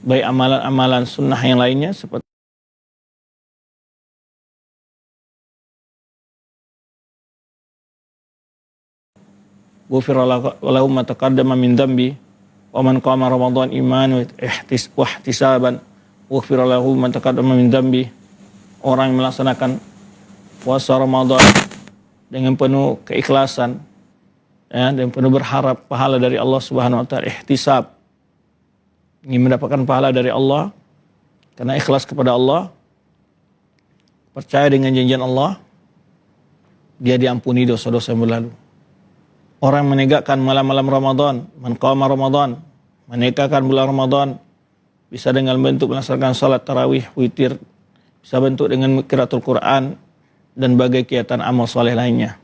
baik amalan-amalan sunnah yang lainnya seperti ghufira lahu ma taqaddama min dhanbi wa man qama ramadan imanan wa ihtisaban ghufira lahu ma taqaddama min dhanbi. Orang yang melaksanakan puasa Ramadan dengan penuh keikhlasan, ya, dan penuh berharap pahala dari Allah Subhanahu wa taala, ihtisab, ingin mendapatkan pahala dari Allah karena ikhlas kepada Allah, percaya dengan janjian Allah, dia diampuni dosa-dosa yang berlalu. Orang menegakkan malam-malam Ramadan, man qama Ramadan, menegakkan bulan Ramadan, bisa dengan bentuk melaksanakan salat tarawih, witir, bisa bentuk dengan qiraatul Quran dan berbagai kegiatan amal soleh lainnya.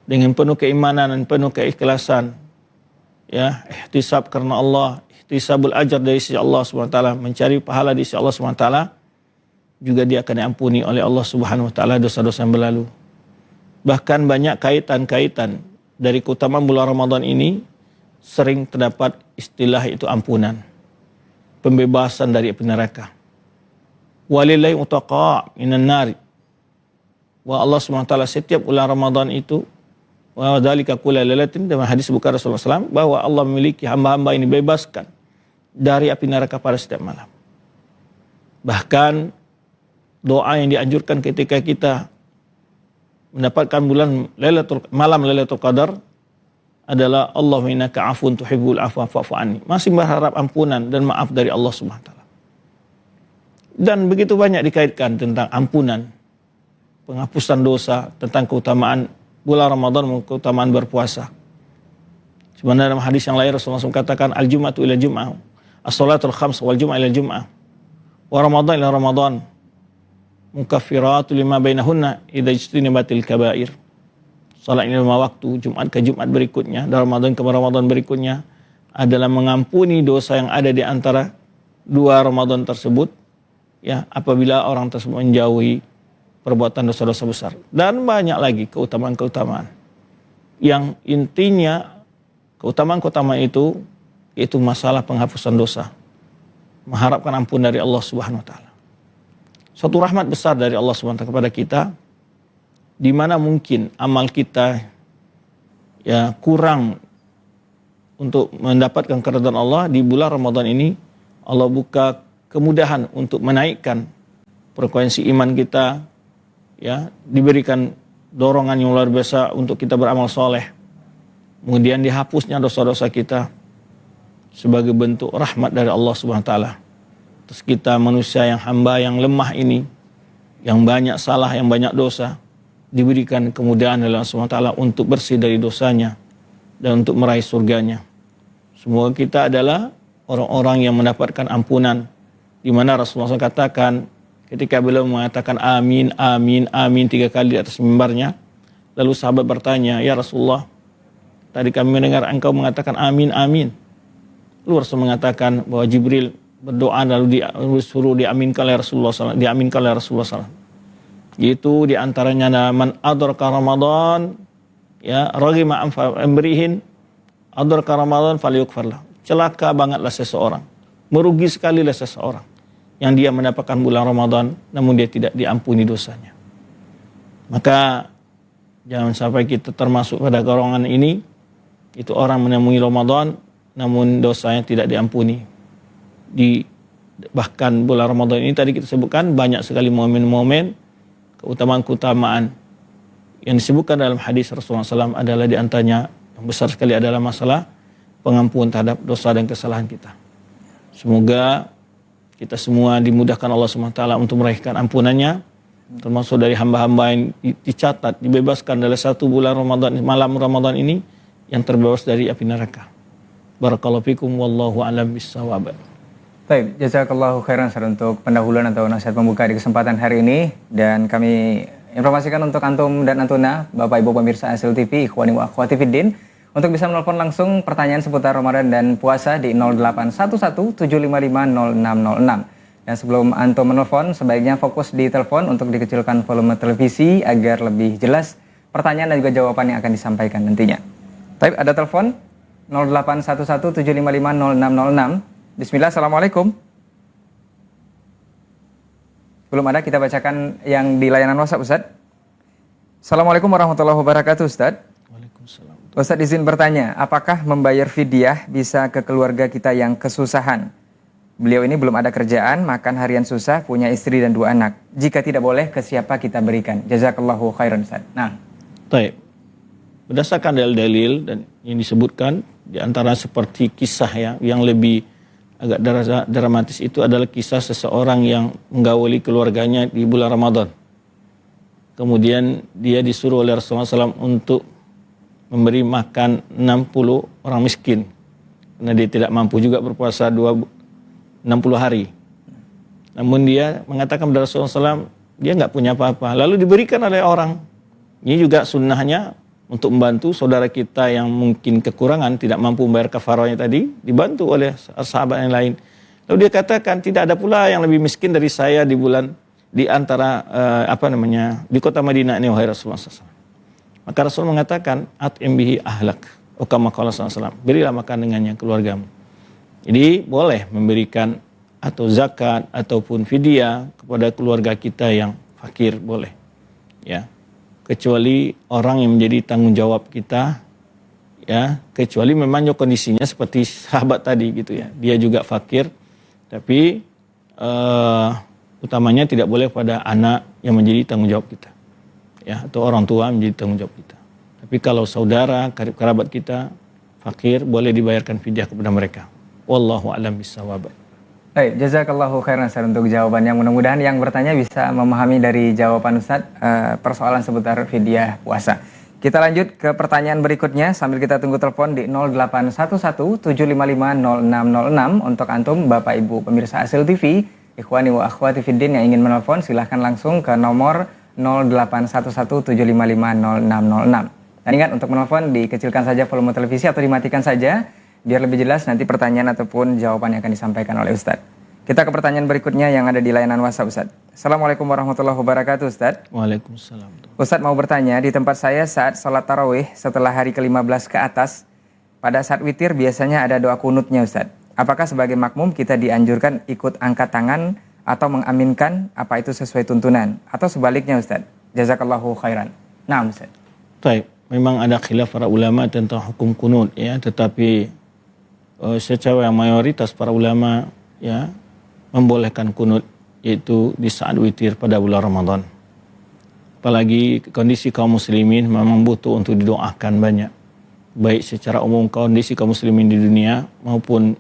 Dengan penuh keimanan dan penuh keikhlasan, ya, ihtisab karena Allah, ihtisabul ajar dari sisi Allah Subhanahu wa taala, mencari pahala di sisi Allah Subhanahu wa taala, juga dia akan diampuni oleh Allah Subhanahu wa taala dosa-dosa yang berlalu. Bahkan banyak kaitan-kaitan dari keutamaan bulan Ramadan ini sering terdapat istilah itu ampunan, pembebasan dari api neraka. Walillahi utaqa minan nar. Wa Allah Subhanahu wa taala setiap bulan Ramadan itu, wa dzalika kullu lailatin, dalam hadis Bukhari Rasulullah SAW, bahwa Allah memiliki hamba-hamba ini bebaskan dari api neraka pada setiap malam. Bahkan doa yang dianjurkan ketika kita mendapatkan malam Lailatul Qadar adalah Allahumma innaka afun tuhibbul afwa fa'fu anni. Masih berharap ampunan dan maaf dari Allah Subhanahu wa taala. Dan begitu banyak dikaitkan tentang ampunan, penghapusan dosa, tentang keutamaan bulan Ramadan, keutamaan berpuasa. Sebenarnya dalam hadis yang lain Rasulullah SAW katakan al-jum'atu ila jum'ah, as-salatul khams wal jum'ah ila jum'ah, wa Ramadan ila Ramadan, mukaffiratu lima bainahunna idza ijtanibatil kabair. Salat ini 5 waktu, Jumat ke Jumat berikutnya, dan Ramadan ke Ramadan berikutnya, adalah mengampuni dosa yang ada di antara 2 Ramadan tersebut, ya, apabila orang tersebut menjauhi perbuatan dosa-dosa besar. Dan banyak lagi keutamaan-keutamaan yang intinya keutamaan-keutamaan itu yaitu masalah penghapusan dosa, mengharapkan ampun dari Allah Subhanahu wa taala. Suatu rahmat besar dari Allah Subhanahu wa taala kepada kita, di mana mungkin amal kita, ya, kurang untuk mendapatkan keridhaan Allah. Di bulan Ramadan ini Allah buka kemudahan untuk menaikkan frekuensi iman kita, ya, diberikan dorongan yang luar biasa untuk kita beramal soleh, kemudian dihapusnya dosa-dosa kita sebagai bentuk rahmat dari Allah Subhanahu wa taala. Terus kita manusia yang hamba yang lemah ini, yang banyak salah, yang banyak dosa, diberikan kemudahan oleh Allah Subhanahu wa taala untuk bersih dari dosanya dan untuk meraih surganya. Semoga kita adalah orang-orang yang mendapatkan ampunan, di mana Rasulullah SAW katakan ketika beliau mengatakan amin, amin, amin 3 kali di atas mimbarnya, lalu sahabat bertanya, ya Rasulullah, tadi kami mendengar engkau mengatakan amin, amin. Lalu Rasul mengatakan bahwa Jibril berdoa lalu disuruh diaminkan oleh Rasulullah SAW, diaminkan oleh Rasulullah SAW. Itu diantaranya man adraka Ramadan, ya, raghima amrihin adraka Ramadan falyukfarlah. Celaka bangetlah seseorang, merugi sekali lah seseorang yang dia mendapatkan bulan Ramadan namun dia tidak diampuni dosanya. Maka jangan sampai kita termasuk pada golongan ini, itu orang menemui Ramadan namun dosanya tidak diampuni. Bahkan bulan Ramadan ini tadi kita sebutkan banyak sekali momen-momen keutamaan-keutamaan yang disebutkan dalam hadis Rasulullah SAW, adalah diantaranya yang besar sekali adalah masalah pengampunan terhadap dosa dan kesalahan kita. Semoga kita semua dimudahkan Allah SWT untuk meraihkan ampunannya, termasuk dari hamba-hamba yang dicatat dibebaskan dalam 1 bulan Ramadan, malam Ramadan ini, yang terbebas dari api neraka. Barakallahu fikum wallahu a'lam bissawab. Baik, jazakallahu khairan untuk pendahuluan atau nasihat pembuka di kesempatan hari ini, dan kami informasikan untuk antum dan antuna, Bapak Ibu pemirsa Hasil TV, ikhwani wa akhwati fiddin, untuk bisa menelpon langsung pertanyaan seputar Ramadan dan puasa di 0811-755-0606. Dan sebelum antum menelpon, sebaiknya fokus di telepon untuk dikecilkan volume televisi agar lebih jelas pertanyaan dan juga jawaban yang akan disampaikan nantinya. Baik, ada telepon 0811-755-0606. Bismillah, Assalamualaikum. Belum ada, kita bacakan yang di layanan WhatsApp, Ustaz. Assalamualaikum warahmatullahi wabarakatuh, Ustaz. Waalaikumsalam. Ustaz izin bertanya, apakah membayar fidyah bisa ke keluarga kita yang kesusahan? Beliau ini belum ada kerjaan, makan harian susah, punya istri dan 2 anak. Jika tidak boleh, ke siapa kita berikan? Jazakallahu khairan, Ustaz. Nah. Baik. Berdasarkan dalil-dalil dan yang disebutkan, di antara seperti kisah ya, yang lebih agak dramatis itu adalah kisah seseorang yang menggauli keluarganya di bulan Ramadan. Kemudian dia disuruh oleh Rasulullah SAW untuk memberi makan 60 orang miskin. Karena dia tidak mampu juga berpuasa 60 hari. Namun dia mengatakan kepada Rasulullah SAW, dia nggak punya apa-apa. Lalu diberikan oleh orang. Ini juga sunnahnya untuk membantu saudara kita yang mungkin kekurangan, tidak mampu membayar kafarahnya tadi, dibantu oleh sahabat yang lain. Lalu dia katakan, tidak ada pula yang lebih miskin dari saya di antara di kota Madinah ini, wahai Rasulullah SAW. Maka Rasul mengatakan, at'im bihi ahlak, kama qala sallallahu, berilah makan dengannya keluargamu. Jadi boleh memberikan atau zakat ataupun fidyah kepada keluarga kita yang fakir, boleh. Ya. Kecuali orang yang menjadi tanggung jawab kita, ya, kecuali memang kondisinya seperti sahabat tadi gitu ya, dia juga fakir, tapi utamanya tidak boleh pada anak yang menjadi tanggung jawab kita, ya, atau orang tua menjadi tanggung jawab kita. Tapi kalau saudara, karib kerabat kita fakir, boleh dibayarkan fidyah kepada mereka. Wallahu a'lam bishawab. Baik, jazakallahu khairan Ustaz untuk jawabannya. Mudah-mudahan yang bertanya bisa memahami dari jawaban Ustaz persoalan seputar fidyah puasa. Kita lanjut ke pertanyaan berikutnya sambil kita tunggu telepon di 0811-755-0606 untuk antum Bapak Ibu pemirsa Asil TV, ikhwani wa akhwati fiddin yang ingin menelpon silahkan langsung ke nomor 0811-755-0606. Dan ingat untuk menelpon dikecilkan saja volume televisi atau dimatikan saja biar lebih jelas nanti pertanyaan ataupun jawaban yang akan disampaikan oleh Ustadz. Kita ke pertanyaan berikutnya yang ada di layanan WhatsApp, Ustadz. Assalamualaikum warahmatullahi wabarakatuh, Ustadz. Waalaikumsalam. Ustadz mau bertanya, di tempat saya saat sholat tarawih setelah hari ke-15 ke atas, pada saat witir biasanya ada doa kunutnya, Ustadz. Apakah sebagai makmum kita dianjurkan ikut angkat tangan atau mengaminkan, apa itu sesuai tuntunan? Atau sebaliknya, Ustadz? Jazakallahu khairan. Nah, Ustadz. Baik, memang ada khilaf para ulama tentang hukum kunut, ya, tetapi secara mayoritas para ulama ya membolehkan kunut yaitu di saat witir pada bulan Ramadan. Apalagi kondisi kaum muslimin memang butuh untuk didoakan banyak. Baik secara umum kondisi kaum muslimin di dunia maupun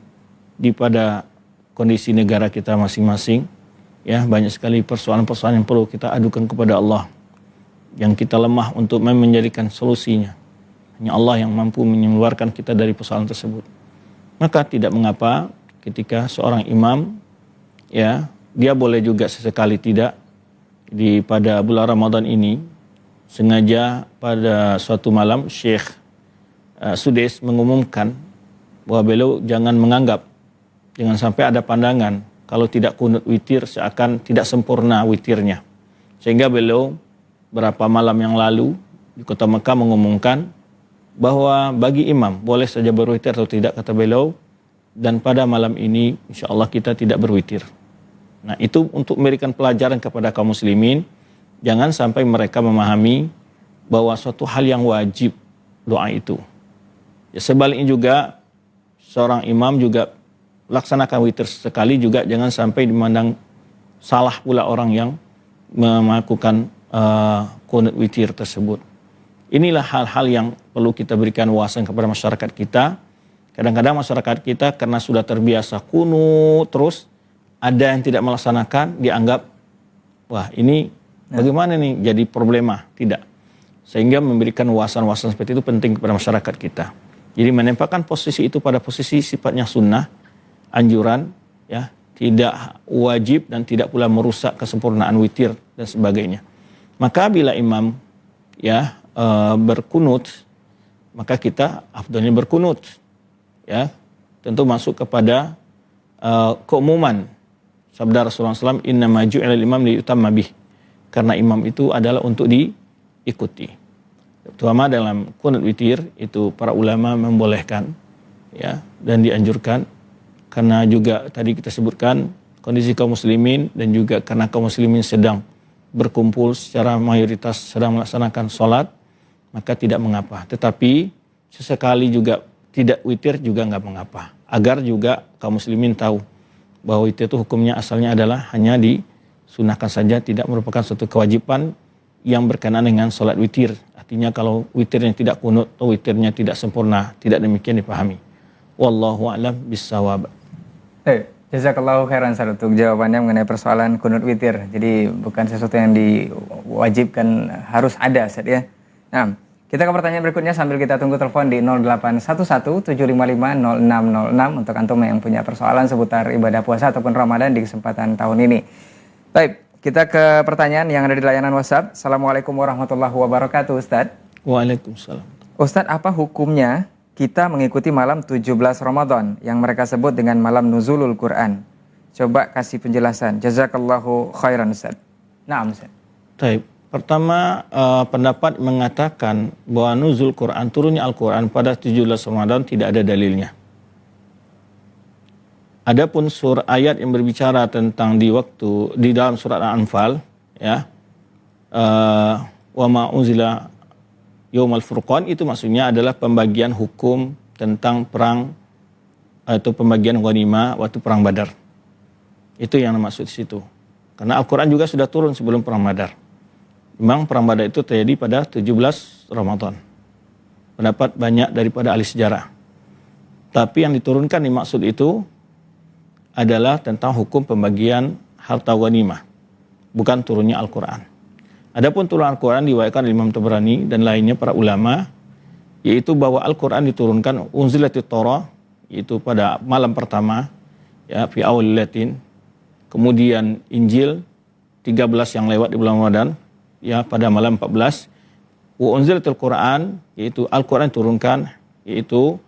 pada kondisi negara kita masing-masing. Ya, banyak sekali persoalan-persoalan yang perlu kita adukan kepada Allah. Yang kita lemah untuk menjadikan solusinya. Hanya Allah yang mampu mengeluarkan kita dari persoalan tersebut. Maka tidak mengapa ketika seorang imam ya dia boleh juga sesekali tidak pada bulan Ramadan ini sengaja pada suatu malam Syekh Sudais mengumumkan bahwa beliau jangan sampai ada pandangan kalau tidak kunut witir seakan tidak sempurna witirnya, sehingga beliau berapa malam yang lalu di kota Mekah mengumumkan bahwa bagi imam boleh saja berwitir atau tidak, kata beliau, dan pada malam ini insya Allah kita tidak berwitir. Nah, itu untuk memberikan pelajaran kepada kaum muslimin, jangan sampai mereka memahami bahwa suatu hal yang wajib doa itu. Ya, sebaliknya juga seorang imam juga laksanakan witir sekali juga jangan sampai dimandang salah pula orang yang melakukan qunut witir tersebut. Inilah hal-hal yang perlu kita berikan wawasan kepada masyarakat kita. Kadang-kadang masyarakat kita karena sudah terbiasa kunut terus, ada yang tidak melaksanakan, dianggap, wah ini bagaimana nih jadi problema. Tidak. Sehingga memberikan wawasan-wawasan seperti itu penting kepada masyarakat kita. Jadi menempatkan posisi itu pada posisi sifatnya sunnah, anjuran, ya, tidak wajib dan tidak pula merusak kesempurnaan witir dan sebagainya. Maka bila imam ya berkunut, maka kita afdalnya berkunut, ya, tentu masuk kepada keumuman sabda Rasulullah SAW, inna maju ilal imam liyutamma bih, karena imam itu adalah untuk diikuti. Terutama dalam kunut witir itu para ulama membolehkan, ya, dan dianjurkan karena juga tadi kita sebutkan kondisi kaum muslimin dan juga karena kaum muslimin sedang berkumpul secara mayoritas sedang melaksanakan sholat, maka tidak mengapa. Tetapi sesekali juga tidak witir juga nggak mengapa. Agar juga kaum muslimin tahu bahwa witir itu hukumnya asalnya adalah hanya disunahkan saja, tidak merupakan suatu kewajiban yang berkenaan dengan sholat witir. Artinya kalau witirnya tidak kunut atau witirnya tidak sempurna, tidak demikian dipahami. Wallahu a'lam bissawab. Jazakallahu khairan Ustaz untuk jawabannya mengenai persoalan kunut witir. Jadi bukan sesuatu yang diwajibkan harus ada Ustaz ya. Nah, kita ke pertanyaan berikutnya sambil kita tunggu telepon di 0811-755-0606 untuk antum yang punya persoalan seputar ibadah puasa ataupun Ramadan di kesempatan tahun ini. Baik, kita ke pertanyaan yang ada di layanan WhatsApp. Assalamualaikum warahmatullahi wabarakatuh Ustaz. Waalaikumsalam. Ustaz, apa hukumnya kita mengikuti malam 17 Ramadan yang mereka sebut dengan malam nuzulul Quran? Coba kasih penjelasan. Jazakallahu khairan Ustaz. Naam Ustaz. Baik. Pertama, pendapat mengatakan bahwa nuzul Quran, turunnya Al-Quran pada 17 Ramadan tidak ada dalilnya. Adapun ayat yang berbicara tentang di dalam surat Al-Anfal, ya, wa ma unzila Yaumal Furqan, itu maksudnya adalah pembagian hukum tentang perang atau pembagian ghanimah waktu perang Badar. Itu yang maksud di situ. Karena Al-Quran juga sudah turun sebelum perang Badar. Memang perang Badar itu terjadi pada 17 Ramadan. Pendapat banyak daripada ahli sejarah. Tapi yang diturunkan dimaksud itu adalah tentang hukum pembagian harta ghanimah, bukan turunnya Al-Quran. Adapun turun Al-Quran diwakilkan Imam Tabrani dan lainnya para ulama, yaitu bahwa Al-Quran diturunkan unzilatit Torah, yaitu pada malam pertama, ya, fi awal latin. Kemudian Injil 13 yang lewat di bulan Ramadan, ya, pada malam 14. Wa unzilatil Quran, yaitu Al-Quran turunkan, yaitu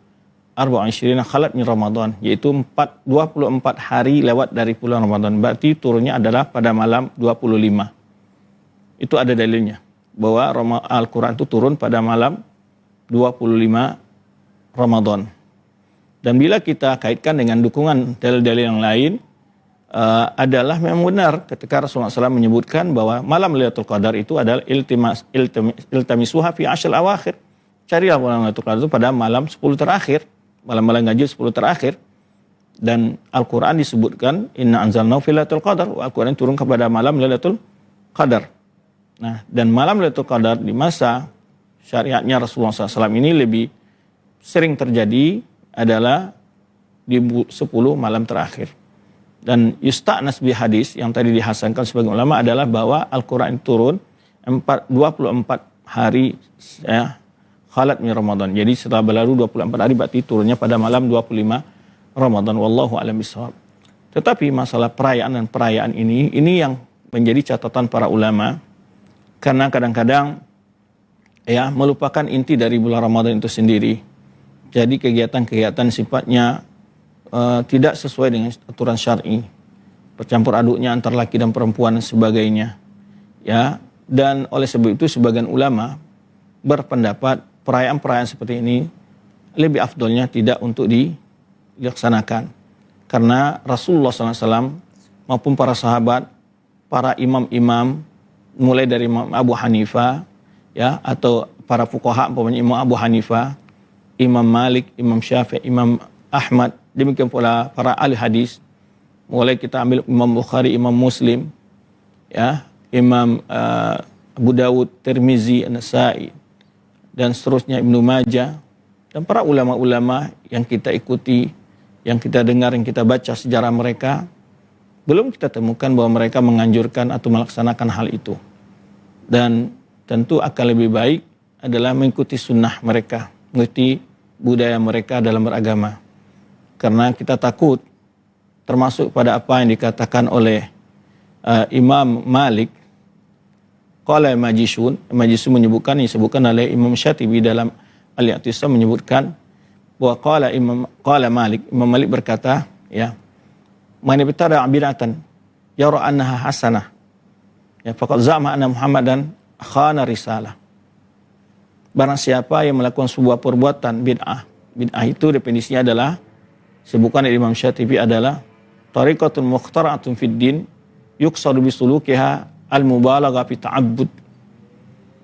arba'an syirina khalat min Ramadan, yaitu 24 hari lewat dari bulan Ramadan. Berarti turunnya adalah pada malam 25. Itu ada dalilnya bahwa Al-Quran itu turun pada malam 25 Ramadan. Dan bila kita kaitkan dengan dukungan dalil-dalil yang lain, adalah memang benar ketika Rasulullah SAW menyebutkan bahwa malam Lailatul Qadar itu adalah iltamisuha fi ashril awakhir. Carilah malam Lailatul Qadar itu pada malam 10 terakhir, malam-malam ganjil 10 terakhir. Dan Al-Quran disebutkan inna anzalnahu fi Lailatul Qadar, Al-Quran turun kepada malam Lailatul Qadar. Nah, dan malam Lailatul Qadar di masa syariatnya Rasulullah SAW ini lebih sering terjadi analah di 10 malam terakhir. Dan yusta'nas bi hadis yang tadi dihasankan sebagai ulama adalah bahwa Al-Quran turun 24 hari, ya, khalat min Ramadan. Jadi setelah berlalu 24 hari berarti turunnya pada malam 25 Ramadan. Wallahu a'lam bishawab. Tetapi masalah perayaan dan perayaan ini yang menjadi catatan para ulama. Karena kadang-kadang, ya, melupakan inti dari bulan Ramadan itu sendiri. Jadi kegiatan-kegiatan sifatnya tidak sesuai dengan aturan syar'i, bercampur aduknya antara laki dan perempuan dan sebagainya, ya. Dan oleh sebab itu sebagian ulama berpendapat perayaan-perayaan seperti ini lebih afdolnya tidak untuk dilaksanakan, karena Rasulullah SAW maupun para sahabat, para imam-imam, mulai dari Imam Abu Hanifah, ya, atau para fuqaha, umpamanya Imam Abu Hanifah, Imam Malik, Imam Syafi'i, Imam Ahmad, demikian pula para ahli hadis, mulai kita ambil Imam Bukhari, Imam Muslim, ya, Imam Abu Dawud, Tirmizi, An-Nasa'i, dan seterusnya, Ibnu Majah, dan para ulama-ulama yang kita ikuti, yang kita dengar, yang kita baca sejarah mereka, belum kita temukan bahwa mereka menganjurkan atau melaksanakan hal itu. Dan tentu akan lebih baik adalah mengikuti sunnah mereka, mengikuti budaya mereka dalam beragama. Karena kita takut, termasuk pada apa yang dikatakan oleh Imam Malik, qala Majisun menyebutkan, disebutkan oleh Imam Syatibi dalam Al-I'tisam menyebutkan bahwa qala Malik, Imam Malik berkata, ya, man ibtada bid'atan yara annaha hasanah, ya, faqad za'ama anna Muhammadan khana risalah. Barang siapa yang melakukan sebuah perbuatan bid'ah itu definisinya adalah Sebutkan oleh Imam Syatibi adalah tariqatun mukhtara'atun fid din yuqsadu bisulukiha al-mubalagha fi ta'abbud,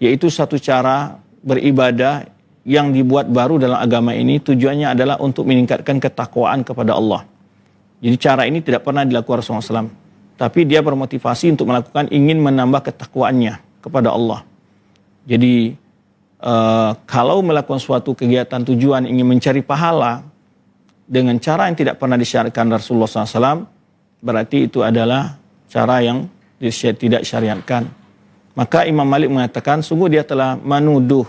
yaitu satu cara beribadah yang dibuat baru dalam agama ini, tujuannya adalah untuk meningkatkan ketakwaan kepada Allah. Jadi cara ini tidak pernah dilakukan Rasulullah SAW, tapi dia bermotivasi untuk melakukan, ingin menambah ketakwaannya kepada Allah. Jadi kalau melakukan suatu kegiatan tujuan ingin mencari pahala dengan cara yang tidak pernah disyariatkan Rasulullah SAW, berarti itu adalah cara yang tidak syariatkan. Maka Imam Malik mengatakan, sungguh dia telah menuduh,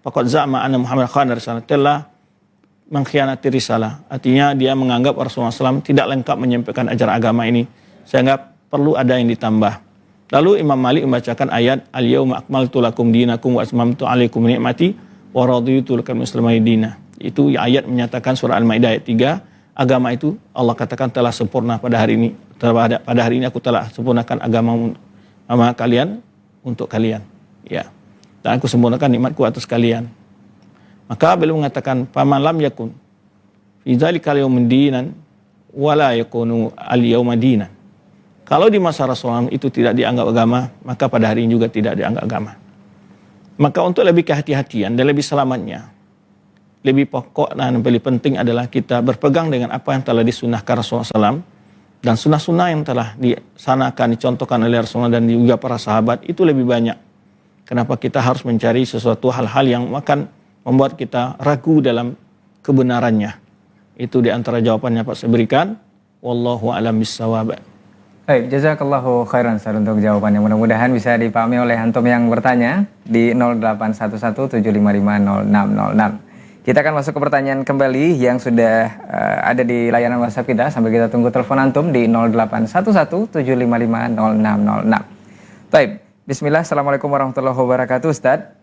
faqad za'ama anna Muhammad khana risalah, telah mengkhianati risalah. Artinya dia menganggap Rasulullah SAW tidak lengkap menyampaikan ajaran agama ini, sehingga perlu ada yang ditambah. Lalu Imam Malik membacakan ayat al-yauma akmaltu lakum dinakum wa atmamtu alaikum ni'mati wa raditu lakum islamai dina. Itu ayat menyatakan, surah Al-Maidah ayat 3, agama itu Allah katakan telah sempurna pada hari ini. Pada hari ini aku telah sempurnakan agama kalian untuk kalian. Ya. Dan aku sempurnakan nikmatku atas kalian. Maka beliau mengatakan, faman lam yakun fi dzalikal yaumin dinan wala yakunu al-yauma dinan. Kalau di masa Rasulullah itu tidak dianggap agama, maka pada hari ini juga tidak dianggap agama. Maka untuk lebih kehati-hatian dan lebih selamatnya, lebih pokok dan lebih penting adalah kita berpegang dengan apa yang telah disunnahkan Rasulullah SAW, dan sunnah-sunnah yang telah disanakan, dicontohkan oleh Rasulullah dan juga para sahabat, itu lebih banyak. Kenapa kita harus mencari sesuatu hal-hal yang akan membuat kita ragu dalam kebenarannya? Itu diantara jawabannya Pak saya berikan. Wallahu a'lam bissawab. Baik, jazakallahu khairan Ustaz untuk jawabannya. Mudah-mudahan bisa dipahami oleh antum yang bertanya di 0811755606. Kita akan masuk ke pertanyaan kembali yang sudah ada di layanan WhatsApp kita, sambil kita tunggu telepon antum di 0811755606. Baik, bismillah. Assalamualaikum warahmatullahi wabarakatuh Ustaz.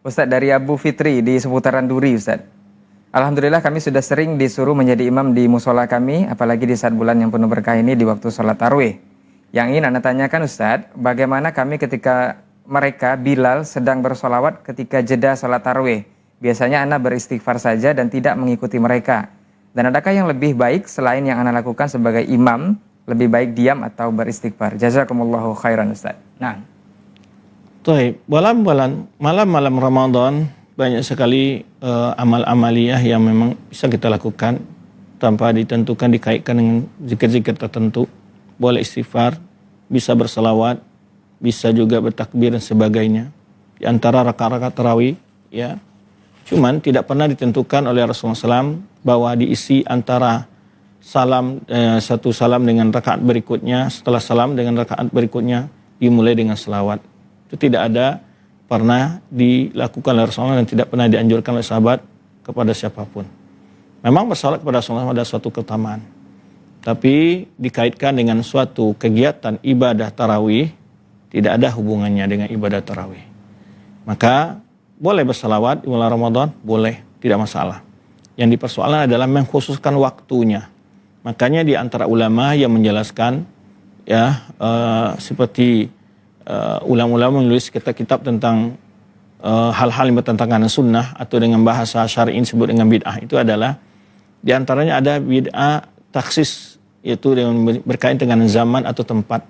Ustaz, dari Abu Fitri di seputaran Duri Ustaz. Alhamdulillah kami sudah sering disuruh menjadi imam di musola kami, apalagi di saat bulan yang penuh berkah ini di waktu sholat tarawih. Yang ingin Anda tanyakan Ustadz, bagaimana kami ketika mereka Bilal sedang bersolawat ketika jeda sholat tarawih? Biasanya Anda beristighfar saja dan tidak mengikuti mereka. Dan adakah yang lebih baik selain yang Anda lakukan sebagai imam, lebih baik diam atau beristighfar? Jazakumullahu khairan Ustadz. Nah. Malam-malam Ramadan, banyak sekali amal-amaliyah yang memang bisa kita lakukan tanpa ditentukan, dikaitkan dengan zikir-zikir tertentu. Boleh istighfar, bisa berselawat, bisa juga bertakbir dan sebagainya. Di antara rakaat-rakaat tarawih, ya. Cuman tidak pernah ditentukan oleh Rasulullah SAW bahwa diisi antara salam, satu salam dengan rakaat berikutnya, setelah salam dengan rakaat berikutnya dimulai dengan selawat. Itu tidak ada pernah dilakukan oleh Rasulullah dan tidak pernah dianjurkan oleh sahabat kepada siapapun. Memang bersalat kepada Rasulullah ada suatu keutamaan, tapi dikaitkan dengan suatu kegiatan ibadah tarawih, tidak ada hubungannya dengan ibadah tarawih. Maka boleh bersalawat di bulan Ramadan, boleh, tidak masalah. Yang dipersoalkan adalah mengkhususkan waktunya. Makanya di antara ulama yang menjelaskan, ya seperti ulama-ulama menulis kitab-kitab tentang hal-hal yang bertentangan dengan sunnah atau dengan bahasa syar'i disebut dengan bid'ah, itu adalah di antaranya ada bid'ah taksis, yaitu dengan berkaitan dengan zaman atau tempat.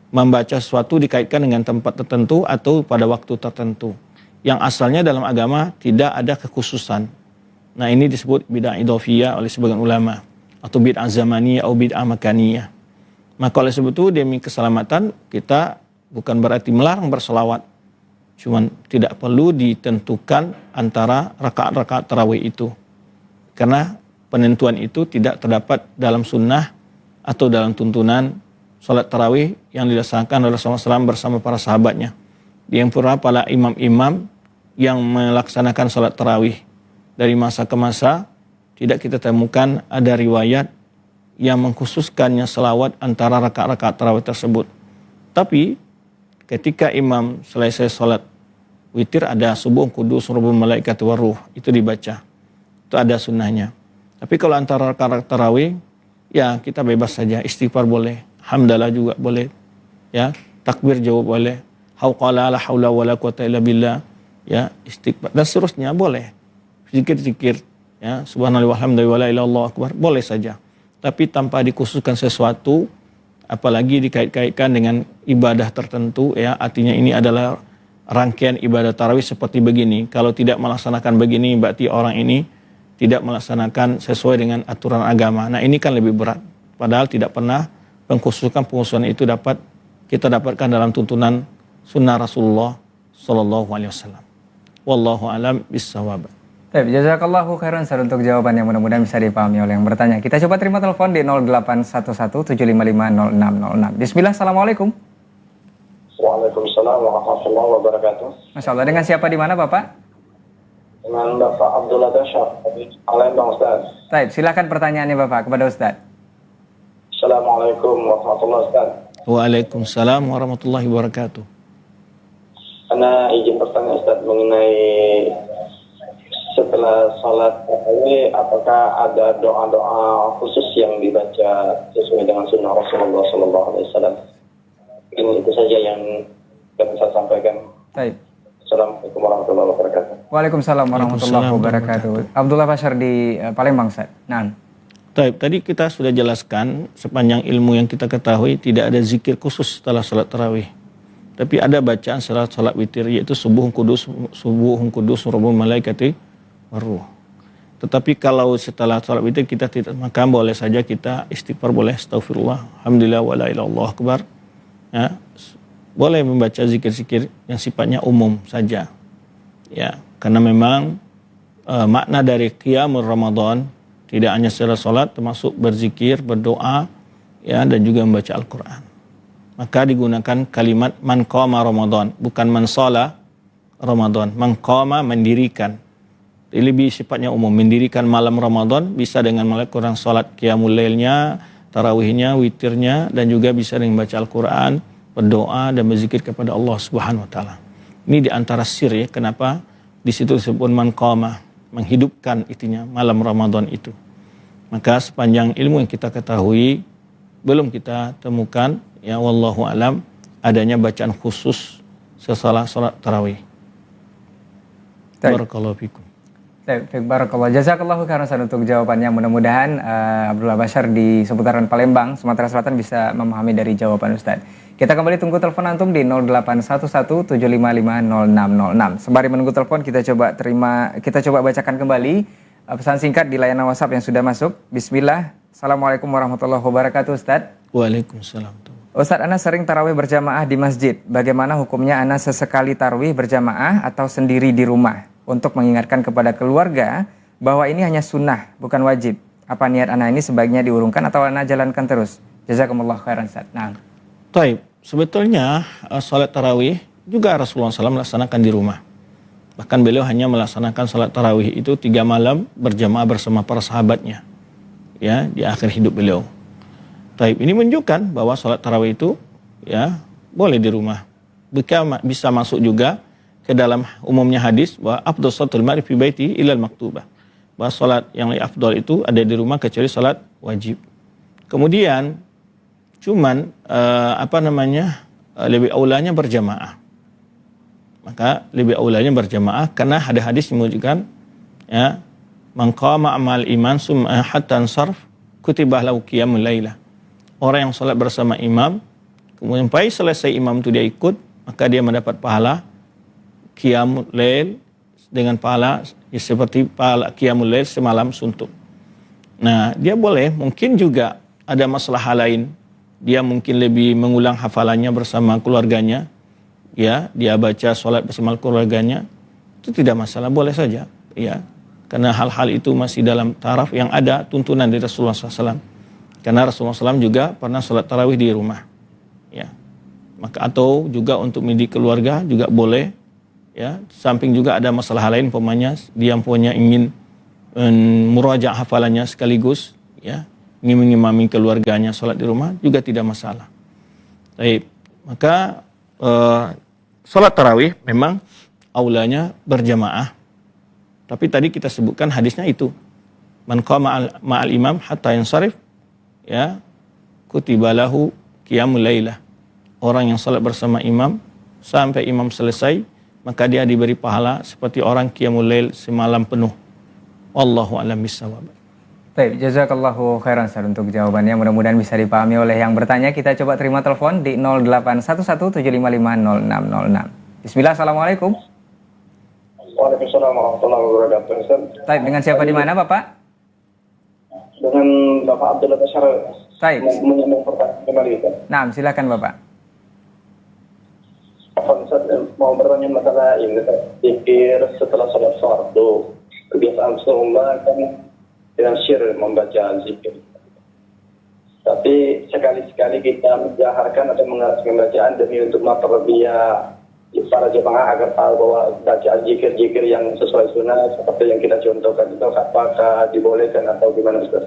Membaca sesuatu dikaitkan dengan tempat tertentu atau pada waktu tertentu, yang asalnya dalam agama tidak ada kekhususan. Nah, ini disebut bid'ah idhofiyah oleh sebagian ulama, atau bid'ah zamaniyah atau bid'ah makaniyah. Maka oleh sebab itu demi keselamatan kita bukan berarti melarang berselawat, cuman tidak perlu ditentukan antara rakaat-rakaat tarawih itu, karena penentuan itu tidak terdapat dalam sunnah atau dalam tuntunan salat tarawih yang dilaksanakan oleh Rasulullah SAW bersama para sahabatnya. Yang pula para imam-imam yang melaksanakan salat tarawih dari masa ke masa, tidak kita temukan ada riwayat yang mengkhususkannya selawat antara rakaat-rakaat tarawih tersebut. Tapi ketika imam selesai sholat witir, ada subuh kudus rabbul malaikat waruh, itu dibaca, itu ada sunnahnya. Tapi kalau antara rakaat tarawih, ya kita bebas saja, istighfar boleh, hamdalah juga boleh, ya takbir jawab boleh, hauqala la haula wala quwata illa billah, ya istighfar dan seterusnya boleh, zikir-zikir, ya, subhanallah walhamdulillah wala ilaha illallah akbar, boleh saja. Tapi tanpa dikhususkan sesuatu, apalagi dikait-kaitkan dengan ibadah tertentu, ya, artinya ini adalah rangkaian ibadah tarawih seperti begini. Kalau tidak melaksanakan begini, berarti orang ini tidak melaksanakan sesuai dengan aturan agama. Nah, ini kan lebih berat. Padahal tidak pernah pengkhususan itu kita dapatkan dalam tuntunan sunnah Rasulullah Sallallahu Alaihi Wasallam. Wallahu alam bissawab. Baik, jazakallahu khairan Ustaz untuk jawaban yang mudah-mudahan bisa dipahami oleh yang bertanya. Kita coba terima telepon di 0811755606. Bismillah, assalamualaikum. Waalaikumsalam warahmatullahi wabarakatuh. Masya Allah, dengan siapa di mana Bapak? Dengan Bapak Abdullah Dasyar dari Palembang, Ustaz. Baik, silakan pertanyaannya Bapak kepada Ustaz. Assalamualaikum warahmatullahi wabarakatuh. Waalaikumsalam warahmatullahi wabarakatuh. Karena izin bertanya Ustaz mengenai setelah sholat tarawih, apakah ada doa-doa khusus yang dibaca sesuai dengan sunnah Rasulullah Sallallahu Alaihi Wasallam? Ini itu saja yang dapat saya sampaikan. Baik. Assalamualaikum warahmatullahi wabarakatuh. Waalaikumsalam warahmatullahi wabarakatuh. Abdullah Basyar di Palembang, Ustaz. Nah. Baik, tadi kita sudah jelaskan sepanjang ilmu yang kita ketahui tidak ada zikir khusus setelah salat tarawih. Tapi ada bacaan salat witir, yaitu subuhun kudus rabbul malaikati waruh. Tetapi kalau setelah salat witir kita tidak makan, boleh saja kita istighfar, boleh astaghfirullah, alhamdulillah wala ilaha illallah akbar. Ya, boleh membaca zikir-zikir yang sifatnya umum saja. Ya, karena memang makna dari qiyamul Ramadan tidak hanya setelah salat, termasuk berzikir, berdoa, ya, dan juga membaca Al-Qur'an. Maka digunakan kalimat man qama Ramadan, bukan man shala Ramadan. Man qama mendirikan. Lebih sifatnya umum, mendirikan malam Ramadan bisa dengan melakukan salat qiyamul lailnya, tarawihnya, witirnya, dan juga bisa dengan membaca Al-Qur'an, berdoa dan berzikir kepada Allah Subhanahu wa taala. Ini di antara sir, ya, kenapa di situ disebut man qama, menghidupkan itunya malam Ramadan itu. Maka sepanjang ilmu yang kita ketahui belum kita temukan, ya, wallahu alam, adanya bacaan khusus setelah salat tarawih. Barakallahu fikum. Baik, barakallah. Jazakallahu khairan Ustaz untuk jawabannya. Mudah-mudahan Abdullah Basyar di seputaran Palembang, Sumatera Selatan bisa memahami dari jawaban Ustaz. Kita kembali tunggu telepon antum di 0811755606. Sembari menunggu telepon, kita coba bacakan kembali pesan singkat di layanan WhatsApp yang sudah masuk. Bismillah. Assalamualaikum warahmatullahi wabarakatuh, Ustaz. Waalaikumsalam. Ustaz, ana sering tarawih berjamaah di masjid. Bagaimana hukumnya ana sesekali tarawih berjamaah atau sendiri di rumah? Untuk mengingatkan kepada keluarga bahwa ini hanya sunnah, bukan wajib. Apa niat ana ini sebaiknya diurungkan atau ana jalankan terus? Jazakumullah khairan, Ustaz. Nah. Taib, sebetulnya salat tarawih juga Rasulullah SAW melaksanakan di rumah. Bahkan beliau hanya melaksanakan salat tarawih itu 3 malam berjamaah bersama para sahabatnya, ya, di akhir hidup beliau. Taib, ini menunjukkan bahwa salat tarawih itu, ya, boleh di rumah. Bisa masuk juga ke dalam umumnya hadis bahwa afdal salatul mar'i fi baiti ilal maktubah. Bahwa salat yang lebih afdal itu ada di rumah kecuali salat wajib. Kemudian cuman lebih aulanya berjamaah. Maka lebih aulanya berjamaah karena ada hadis yang menunjukkan, ya, man qama amal iman summa hatta ansarf kutibah lahu qiyamul lailah. Orang yang salat bersama imam kemudian sampai selesai imam itu dia ikut, maka dia mendapat pahala qiyamul lail dengan pahala, ya, seperti pahala qiyamul lail semalam suntuk. Nah, dia boleh mungkin juga ada masalah lain. Dia mungkin lebih mengulang hafalannya bersama keluarganya, ya, dia baca sholat bersama keluarganya, itu tidak masalah, boleh saja, ya, karena hal-hal itu masih dalam taraf yang ada tuntunan dari Rasulullah SAW. Karena Rasulullah SAW juga pernah sholat tarawih di rumah, ya, maka atau juga untuk mendidik keluarga juga boleh, ya. Samping juga ada masalah lain, umpamanya dia punya ingin muraja' hafalannya sekaligus, ya, ingin mengimami keluarganya sholat di rumah juga tidak masalah. Baik, maka sholat tarawih memang aulanya berjamaah. Tapi tadi kita sebutkan hadisnya itu, man qama ma'al imam hatta yansarif, ya, kutiba lahu qiyamul lailah. Orang yang sholat bersama imam sampai imam selesai, maka dia diberi pahala seperti orang qiyamul lail semalam penuh. Wallahu a'lam bishawab. Baik, jazakallahu khairan Ustaz untuk jawabannya. Mudah-mudahan bisa dipahami oleh yang bertanya. Kita coba terima telepon di 0811755606. Bismillah, assalamualaikum. Waalaikumsalam warahmatullahi wabarakatuh. Baik, dengan siapa di mana Bapak? Dengan Bapak Abdullah Bashar. Baik. Menyambung pertanyaan kembali, Ustaz. Nah, silakan Bapak. Ustaz, mau bertanya masalah ini, zikir setelah sholat fardu. Kebiasaan semua kan dengan syir membaca zikir. Tapi sekali-sekali kita menjaharkan atau mengeraskan bacaan demi untuk memperbiak para jemaah agar tahu bahwa bacaan zikir-zikir yang sesuai sunnah seperti yang kita contohkan itu apakah dibolehkan atau gimana Ustaz?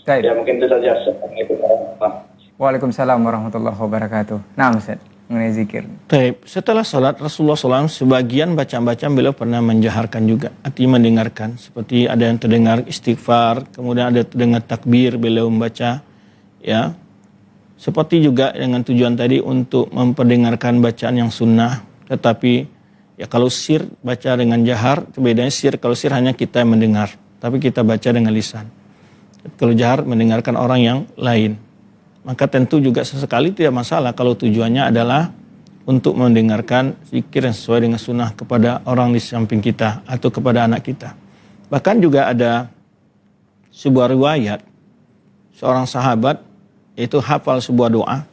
Baik. Ya mungkin itu saja. Assalamualaikum warahmatullahi wabarakatuh. Waalaikumsalam warahmatullahi wabarakatuh. Nah, Ustaz, mengenai zikir. Taib. Setelah sholat Rasulullah SAW sebagian bacaan-bacaan beliau pernah menjaharkan juga, artinya mendengarkan. Seperti ada yang terdengar istighfar, kemudian ada terdengar takbir beliau membaca, ya. Seperti juga dengan tujuan tadi untuk memperdengarkan bacaan yang sunnah. Tetapi ya kalau sir baca dengan jahar, bedanya sir, kalau sir hanya kita yang mendengar, tapi kita baca dengan lisan. Kalau jahar mendengarkan orang yang lain. Maka tentu juga sesekali tidak masalah kalau tujuannya adalah untuk mendengarkan zikir yang sesuai dengan sunnah kepada orang di samping kita atau kepada anak kita. Bahkan juga ada sebuah riwayat seorang sahabat yaitu hafal sebuah doa.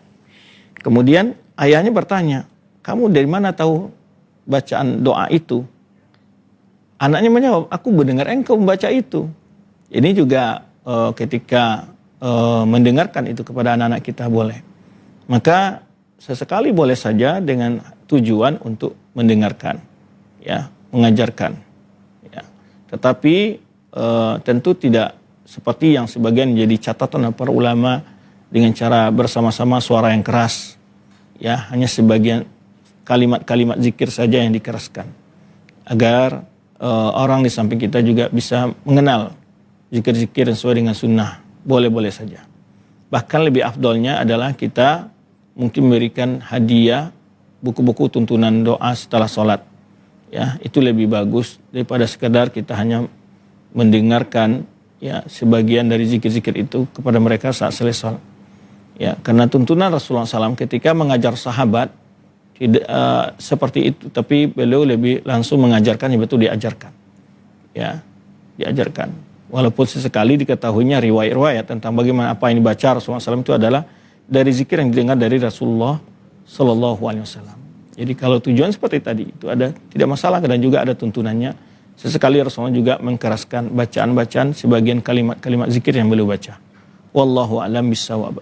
Kemudian ayahnya bertanya, kamu dari mana tahu bacaan doa itu? Anaknya menjawab, aku mendengar engkau membaca itu. Ini juga ketika mendengarkan itu kepada anak-anak kita boleh. Maka sesekali boleh saja dengan tujuan untuk mendengarkan, ya, mengajarkan. Ya. Tetapi tentu tidak seperti yang sebagian jadi catatan para ulama dengan cara bersama-sama suara yang keras. Ya, hanya sebagian kalimat-kalimat zikir saja yang dikeraskan. Agar orang di samping kita juga bisa mengenal zikir-zikir yang sesuai dengan sunnah. Boleh-boleh saja. Bahkan lebih afdolnya adalah kita mungkin memberikan hadiah buku-buku tuntunan doa setelah sholat. Ya, itu lebih bagus daripada sekedar kita hanya mendengarkan ya sebagian dari zikir-zikir itu kepada mereka saat selesai sholat. Ya, karena tuntunan Rasulullah SAW ketika mengajar sahabat tidak seperti itu, tapi beliau lebih langsung mengajarkan, ya betul diajarkan. Ya, diajarkan. Walaupun sesekali diketahuinya riwayat-riwayat tentang bagaimana apa yang dibaca Rasulullah SAW itu adalah dari zikir yang didengar dari Rasulullah SAW. Jadi kalau tujuan seperti tadi itu ada tidak masalah dan juga ada tuntunannya. Sesekali Rasulullah juga mengkeraskan bacaan-bacaan sebagian kalimat-kalimat zikir yang beliau baca. Wallahu a'lam bishawab.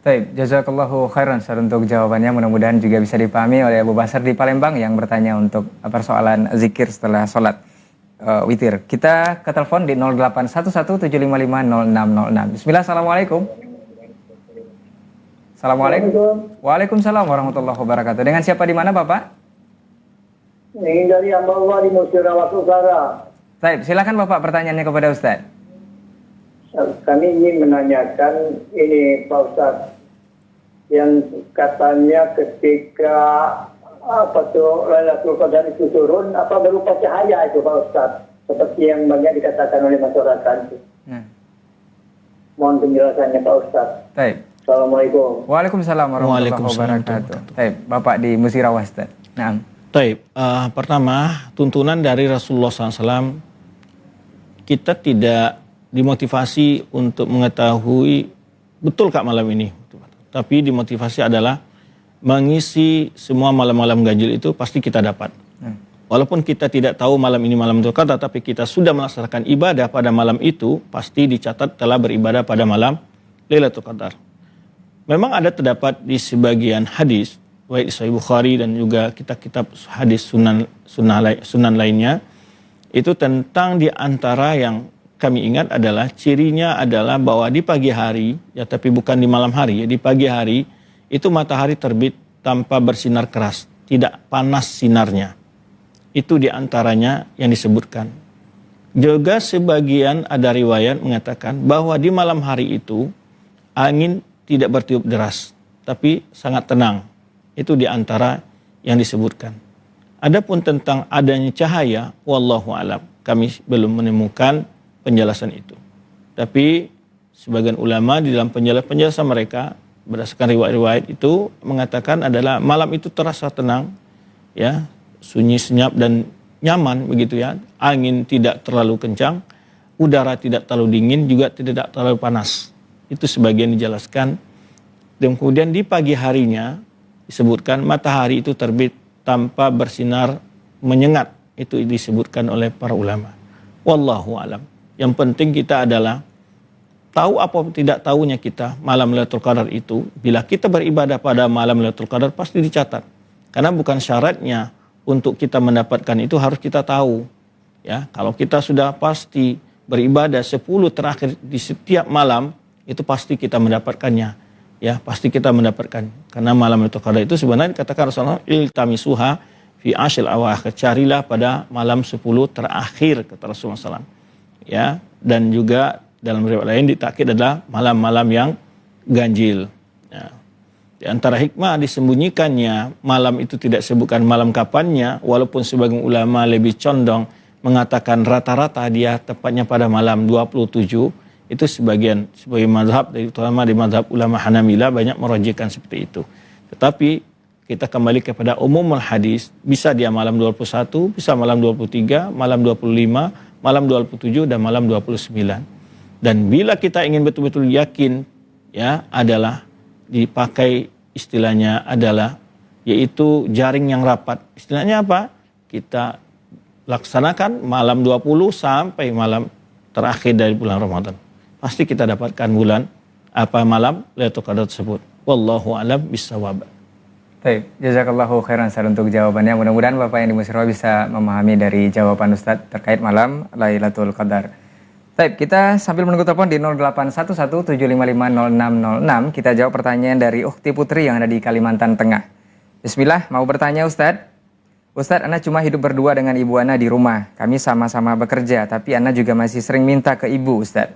Baik, jazakallahu khairan Ustaz untuk jawabannya. Mudah-mudahan juga bisa dipahami oleh Abu Basar di Palembang yang bertanya untuk persoalan zikir setelah sholat witir. Kita ke telepon di 0811755606. Bismillah, assalamualaikum. Assalamualaikum. Waalaikumsalam warahmatullahi wabarakatuh. Dengan siapa di mana Bapak? Ini dari hamba Allah di Musyirawat Utara. Baik, silakan Bapak pertanyaannya kepada Ustaz. Kami ingin menanyakan ini Pak Ustaz, yang katanya ketika Lailatul Qadar itu turun apa berupa cahaya itu Pak Ustaz, seperti yang banyak dikatakan oleh masyarakat. Mohon penjelasannya Pak Ustaz. Baik. Assalamualaikum. Waalaikumsalam warahmatullahi wabarakatuh. Baik, Bapak di Musyirawat Ustaz. Nah. Baik, pertama tuntunan dari Rasulullah SAW, kita tidak dimotivasi untuk mengetahui betul kak malam ini, tapi dimotivasi adalah mengisi semua malam-malam ganjil itu pasti kita dapat. Walaupun kita tidak tahu malam ini malam Dzulqa'dah, tapi kita sudah melaksanakan ibadah pada malam itu, pasti dicatat telah beribadah pada malam Lailatul Qadar. Memang ada terdapat di sebagian hadis, baik di Sahih Bukhari dan juga kitab-kitab hadis sunan lainnya, itu tentang di antara yang kami ingat adalah cirinya adalah bahwa di pagi hari, ya tapi bukan di malam hari, ya di pagi hari itu matahari terbit tanpa bersinar keras, tidak panas sinarnya. Itu di antaranya yang disebutkan. Juga sebagian ada riwayat mengatakan bahwa di malam hari itu angin tidak bertiup deras, tapi sangat tenang. Itu di antara yang disebutkan. Adapun tentang adanya cahaya, wallahu alam. kami belum menemukan penjelasan itu. Tapi sebagian ulama di dalam penjelasan mereka berdasarkan riwayat-riwayat itu mengatakan adalah malam itu terasa tenang, ya, sunyi, senyap dan nyaman begitu ya. Angin tidak terlalu kencang, udara tidak terlalu dingin, juga tidak terlalu panas. Itu sebagian dijelaskan. Dan kemudian di pagi harinya disebutkan matahari itu terbit tanpa bersinar menyengat. Itu disebutkan oleh para ulama. Wallahu alam. Yang penting kita adalah tahu apa tidak tahunya kita malam Lailatul Qadar itu. Bila kita beribadah pada malam Lailatul Qadar pasti dicatat. Karena bukan syaratnya untuk kita mendapatkan itu harus kita tahu. Ya, kalau kita sudah pasti beribadah 10 terakhir di setiap malam, itu pasti kita mendapatkannya. Ya, pasti kita mendapatkan. Karena malam Lailatul Qadar itu sebenarnya dikatakan Rasulullah iltamisuha fi ashil awakhir, carilah pada malam 10 terakhir kata Rasulullah SAW. Ya, dan juga dalam riwayat lain ditakkid adalah malam-malam yang ganjil. Ya. Di antara hikmah disembunyikannya malam itu tidak sebutkan malam kapannya, walaupun sebagian ulama lebih condong mengatakan rata-rata dia tepatnya pada malam 27, itu sebagai mazhab, terutama di mazhab ulama Hanabilah banyak merajihkan seperti itu. Tetapi kita kembali kepada umumul hadis, bisa dia malam 21, bisa malam 23, malam 25, malam 27 dan malam 29. Dan bila kita ingin betul-betul yakin, ya, adalah dipakai istilahnya adalah yaitu jaring yang rapat. Istilahnya apa? Kita laksanakan malam 20 sampai malam terakhir dari bulan Ramadan. Pasti kita dapatkan bulan malam Lailatul Qadar tersebut. Wallahu a'lam bissawab. Baik, jazakallahu khairan Ustaz untuk jawabannya. Mudah-mudahan Bapak yang di Musirah bisa memahami dari jawaban Ustaz terkait malam Lailatul Qadar. Baik, kita sambil menunggu telepon di 081175500606, kita jawab pertanyaan dari Ukhti Putri yang ada di Kalimantan Tengah. Bismillah, mau bertanya Ustaz. Ustaz, Ana cuma hidup berdua dengan ibu Ana di rumah. Kami sama-sama bekerja, tapi Ana juga masih sering minta ke ibu Ustaz.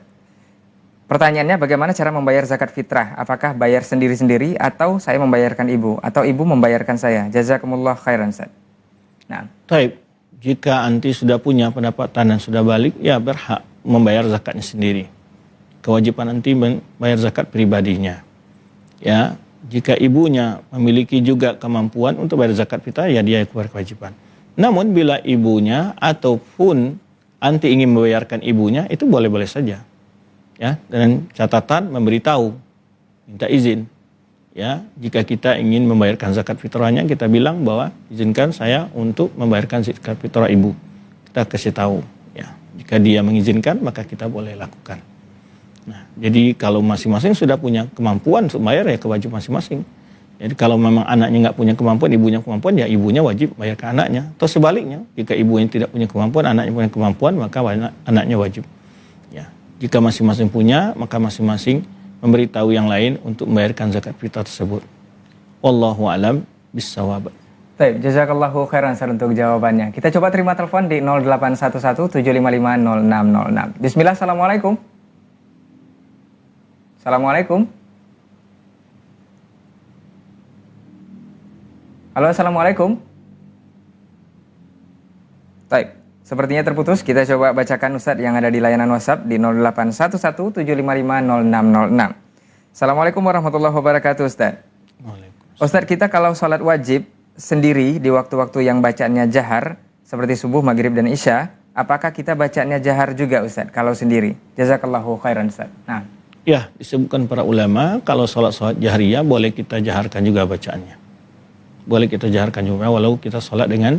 Pertanyaannya, bagaimana cara membayar zakat fitrah? Apakah bayar sendiri-sendiri atau saya membayarkan ibu? Atau ibu membayarkan saya? Jazakumullah khairan Ustaz. Nah. Taib, jika anti sudah punya pendapatan dan sudah balik, ya berhak membayar zakatnya sendiri. Kewajiban anti membayar zakat pribadinya. Ya, jika ibunya memiliki juga kemampuan untuk bayar zakat fitrah, ya dia berkewajiban. Namun bila ibunya ataupun anti ingin membayarkan ibunya, itu boleh-boleh saja. Ya, dengan catatan memberitahu, minta izin. Ya, jika kita ingin membayarkan zakat fitrahnya, kita bilang bahwa izinkan saya untuk membayarkan zakat fitrah ibu. Kita kasih tahu. Ya, jika dia mengizinkan, maka kita boleh lakukan. Nah, jadi kalau masing-masing sudah punya kemampuan untuk bayar, ya kewajiban masing-masing. Jadi kalau memang anaknya nggak punya kemampuan, ibunya kemampuan, ya ibunya wajib bayar ke anaknya. Atau sebaliknya, jika ibunya tidak punya kemampuan, anaknya punya kemampuan, maka anaknya wajib. Ya. Jika masing-masing punya, maka masing-masing memberitahu yang lain untuk membayarkan zakat fitrah tersebut. Wallahu a'lam bissawab. Baik, jazakallahu khairan Ustaz untuk jawabannya. Kita coba terima telepon di 081175500606. Bismillah, assalamualaikum. Assalamualaikum. Halo, assalamualaikum. Baik. Sepertinya terputus, kita coba bacakan Ustadz yang ada di layanan WhatsApp di 081175500606. Assalamualaikum warahmatullahi wabarakatuh Ustadz. Ustadz, kita kalau sholat wajib sendiri di waktu-waktu yang bacaannya jahar, seperti subuh, maghrib, dan isya, apakah kita bacaannya jahar juga Ustadz kalau sendiri? Jazakallahu khairan Ustadz. Nah. Ya, disebutkan para ulama, kalau sholat jahriyah boleh kita jaharkan juga bacaannya. Boleh kita jaharkan juga walau kita sholat dengan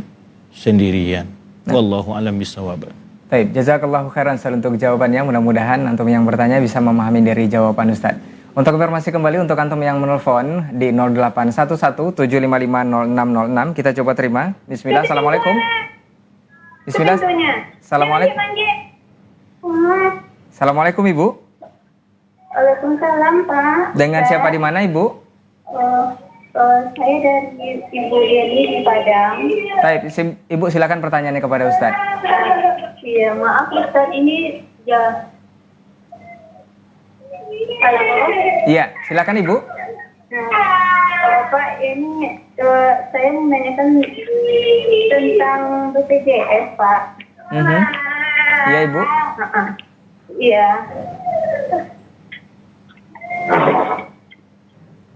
sendirian. Wallahu a'lam bishawab. Baik, jazakallahu khairan Ustaz untuk jawabannya. Mudah-mudahan antum yang bertanya bisa memahami dari jawaban Ustaz. Untuk informasi kembali untuk antum yang menelpon di 081175500606, kita coba terima. Bismillah, assalamualaikum. Bismillah. Assalamualaikum. Assalamualaikum Ibu. Waalaikumsalam Pak. Dengan siapa di mana Ibu? Saya dari Ibu Yeni di Padang. Baik, Ibu silakan pertanyaannya kepada Ustaz. Iya, maaf Ustaz, ini ya. Halo. Iya, silakan Ibu. Nah, Pak, ini saya menanyakan tentang BPJS Pak. Iya Ibu. Iya.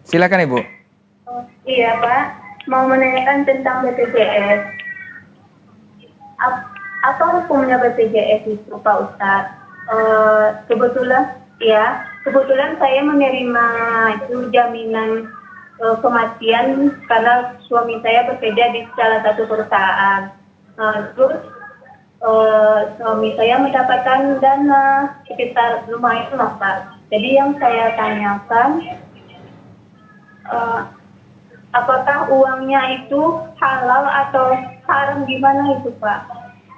Silakan Ibu. Iya Pak, mau menanyakan tentang BPJS. Apa hukumnya BPJS itu Pak Ustadz? Kebetulan saya menerima itu jaminan kematian karena suami saya bekerja di salah satu perusahaan. Terus suami saya mendapatkan dana sekitar lumayan lah Pak. Jadi yang saya tanyakan, apakah uangnya itu halal atau haram, gimana itu Pak?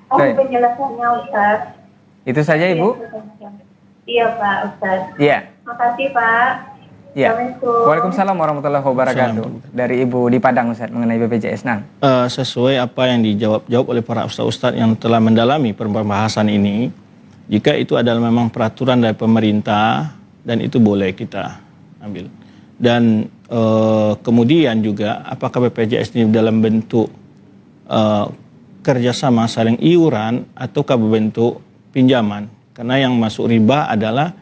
Baik. Penjelasannya Ustaz. Itu saja Ibu. Iya Pak Ustaz. Iya. Makasih Pak. Iya. Assalamualaikum. Waalaikumsalam warahmatullahi wabarakatuh. Assalamualaikum. Dari Ibu di Padang Ustaz mengenai BPJS. Nah, Sesuai apa yang dijawab oleh para ustaz-ustaz yang telah mendalami pembahasan ini, jika itu adalah memang peraturan dari pemerintah dan itu boleh kita ambil. Dan kemudian juga apakah BPJS ini dalam bentuk kerjasama saling iuran ataukah berbentuk pinjaman? Karena yang masuk riba adalah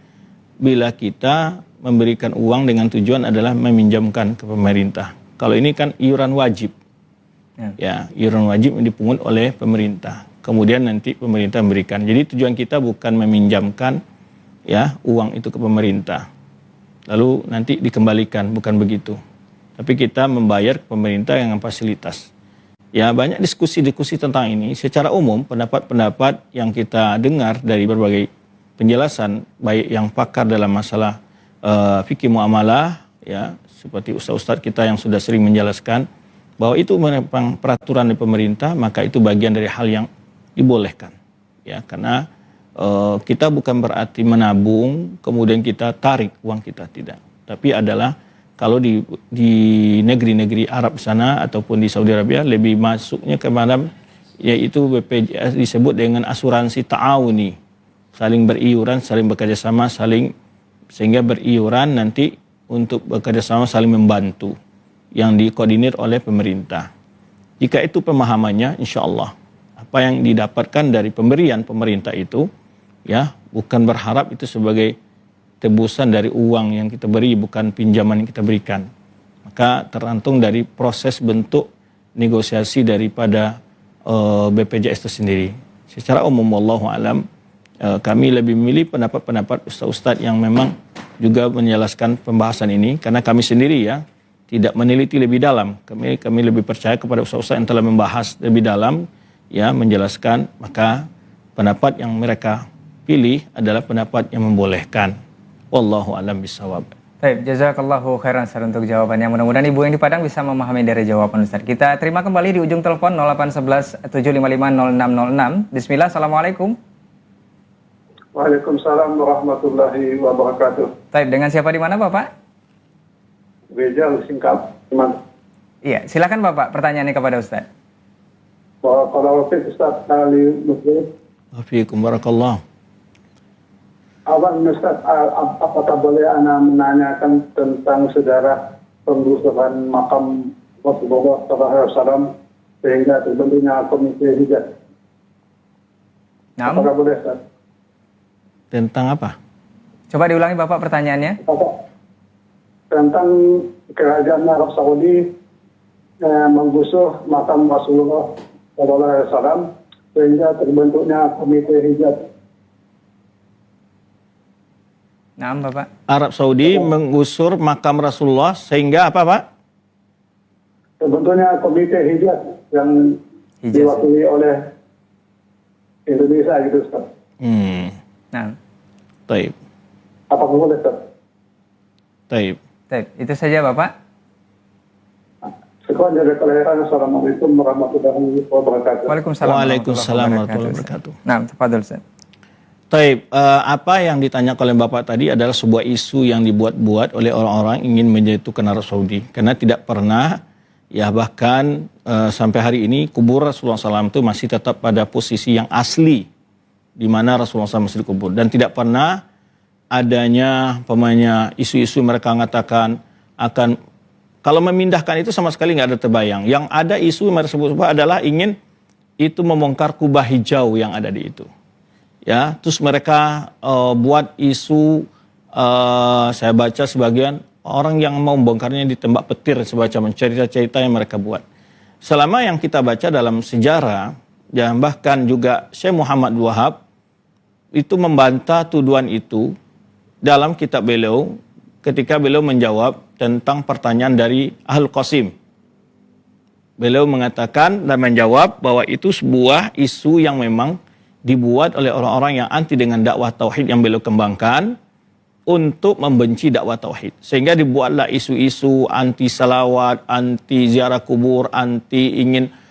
bila kita memberikan uang dengan tujuan adalah meminjamkan ke pemerintah. Kalau ini kan iuran wajib. Ya, iuran wajib yang dipungut oleh pemerintah. Kemudian nanti pemerintah memberikan. Jadi tujuan kita bukan meminjamkan ya uang itu ke pemerintah. Lalu nanti dikembalikan, bukan begitu. Tapi kita membayar ke pemerintah yang fasilitas. Ya, banyak diskusi-diskusi tentang ini. Secara umum, pendapat-pendapat yang kita dengar dari berbagai penjelasan, baik yang pakar dalam masalah fikih muamalah, ya, seperti ustaz-ustaz kita yang sudah sering menjelaskan, bahwa itu memang peraturan dari pemerintah, maka itu bagian dari hal yang dibolehkan. Ya, karena kita bukan berarti menabung, kemudian kita tarik uang kita, tidak. Tapi adalah kalau di negeri-negeri Arab sana ataupun di Saudi Arabia lebih masuknya kepada yaitu BPJS disebut dengan asuransi ta'awuni, saling beriuran, saling bekerjasama, sehingga beriuran nanti untuk bekerjasama saling membantu yang dikoordinir oleh pemerintah. Jika itu pemahamannya, insya Allah apa yang didapatkan dari pemberian pemerintah itu ya bukan berharap itu sebagai tebusan dari uang yang kita beri, bukan pinjaman yang kita berikan. Maka tergantung dari proses bentuk negosiasi daripada BPJS itu sendiri. Secara umum wallahu alam, kami lebih memilih pendapat-pendapat ustaz-ustaz yang memang juga menjelaskan pembahasan ini, karena kami sendiri ya tidak meneliti lebih dalam. Kami lebih percaya kepada ustaz-ustaz yang telah membahas lebih dalam, ya, menjelaskan, maka pendapat yang mereka pilih adalah pendapat yang membolehkan. Wallahu a'lam bishawab. baik, jazakallahu khairan Ustaz untuk jawabannya. Mudah-mudahan Ibu yang di Padang bisa memahami dari jawaban Ustaz. Kita terima kembali di ujung telepon 0811 755 0606. Bismillah, assalamualaikum. Waalaikumsalam warahmatullahi wabarakatuh. Baik, dengan siapa di mana Bapak? Rizal Singkap, teman. Iya, silakan Bapak pertanyaannya kepada Ustaz. Kalau Ustaz Ali Muslim, Waalaikumsalam barakallah. Abang Ustaz, apakah boleh Anda menanyakan tentang sejarah penggusuran makam Rasulullah SAW sehingga terbentuknya komite hijab? Apakah boleh Ustaz? Tentang apa? Coba diulangi Bapak pertanyaannya. Tentang kerajaan Arab Saudi menggusur makam Rasulullah SAW sehingga terbentuknya komite hijab. Nah, Bapak. Arab Saudi menggusur makam Rasulullah sehingga apa, Pak? Terbentuknya komite hijab yang diwakili oleh Indonesia gitu Ustaz. Nah. Taib. Apakah boleh Ustaz? Taib. Baik, itu saja Bapak. Sekian dari kelahiran. Assalamualaikum warahmatullahi wabarakatuh. Waalaikumsalam warahmatullahi wabarakatuh. Nah, tafadhol Ustaz. Taib, apa yang ditanyakan oleh Bapak tadi adalah sebuah isu yang dibuat-buat oleh orang-orang ingin menjatuhkan Arab Saudi. Karena tidak pernah, ya bahkan sampai hari ini kubur Rasulullah SAW itu masih tetap pada posisi yang asli di mana Rasulullah SAW masih dikubur. Dan tidak pernah adanya isu-isu mereka mengatakan akan, kalau memindahkan itu sama sekali nggak ada terbayang. Yang ada isu yang mereka sebut adalah ingin itu membongkar kubah hijau yang ada di itu. Ya, terus mereka buat isu, saya baca sebagian orang yang mau membongkarnya ditembak petir, semacam cerita-cerita yang mereka buat. Selama yang kita baca dalam sejarah, dan bahkan juga Syekh Muhammad Wahab itu membantah tuduhan itu dalam kitab beliau ketika beliau menjawab tentang pertanyaan dari Ahlul Qasim. Beliau mengatakan dan menjawab bahwa itu sebuah isu yang memang dibuat oleh orang-orang yang anti dengan dakwah tauhid yang beliau kembangkan untuk membenci dakwah tauhid. Sehingga dibuatlah isu-isu anti salawat, anti ziarah kubur, anti ingin